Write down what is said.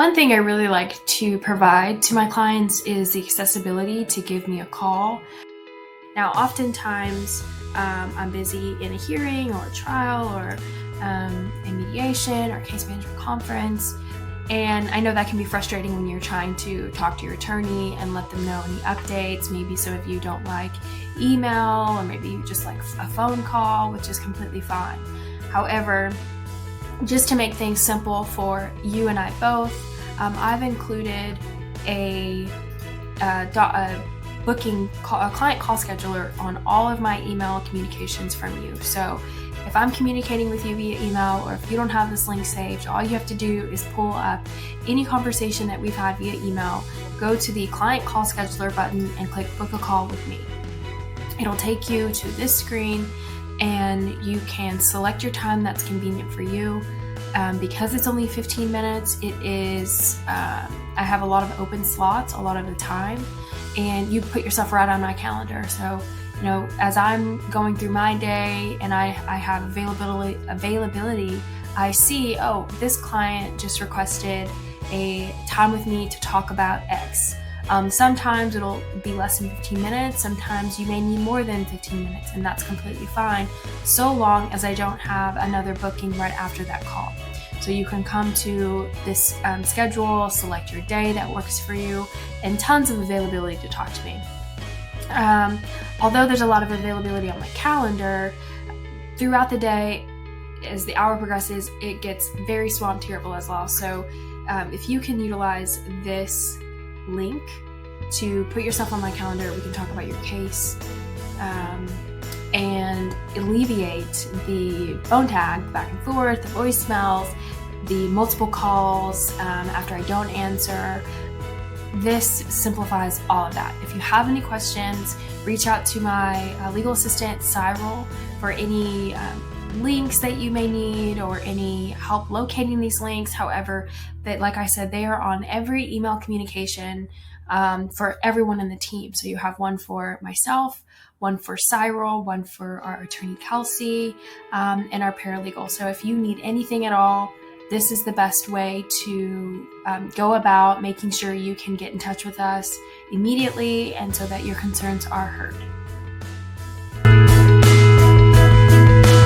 One thing I really like to provide to my clients is the accessibility to give me a call. Now, oftentimes I'm busy in a hearing or a trial or a mediation or case management conference, and I know that can be frustrating when you're trying to talk to your attorney and let them know any updates. Maybe some of you don't like email, or maybe you just like a phone call, which is completely fine. However, just to make things simple for you and I both, I've included a client call scheduler on all of my email communications from you. So if I'm communicating with you via email, or if you don't have this link saved, all you have to do is pull up any conversation that we've had via email, go to the client call scheduler button and click book a call with me. It'll take you to this screen and you can select your time that's convenient for you. Because it's only 15 minutes, it is, I have a lot of open slots a lot of the time, and you put yourself right on my calendar. So, as I'm going through my day and I have availability, I see, oh, this client just requested a time with me to talk about X. Sometimes it'll be less than 15 minutes. Sometimes you may need more than 15 minutes, and that's completely fine, so long as I don't have another booking right after that call. So you can come to this schedule, select your day that works for you, and tons of availability to talk to me. Although there's a lot of availability on my calendar, throughout the day, as the hour progresses, it gets very swamped here at Velez Law. So if you can utilize this link to put yourself on my calendar, we can talk about your case and alleviate the phone tag back and forth, the voicemails, the multiple calls after I don't answer. This simplifies all of that. If you have any questions, reach out to my legal assistant, Cyril, for any links that you may need or any help locating these links. However, like I said, they are on every email communication for everyone in the team. So you have one for myself, one for Cyril, one for our attorney Kelsey, and our paralegal. So if you need anything at all, this is the best way to go about making sure you can get in touch with us immediately, and so that your concerns are heard.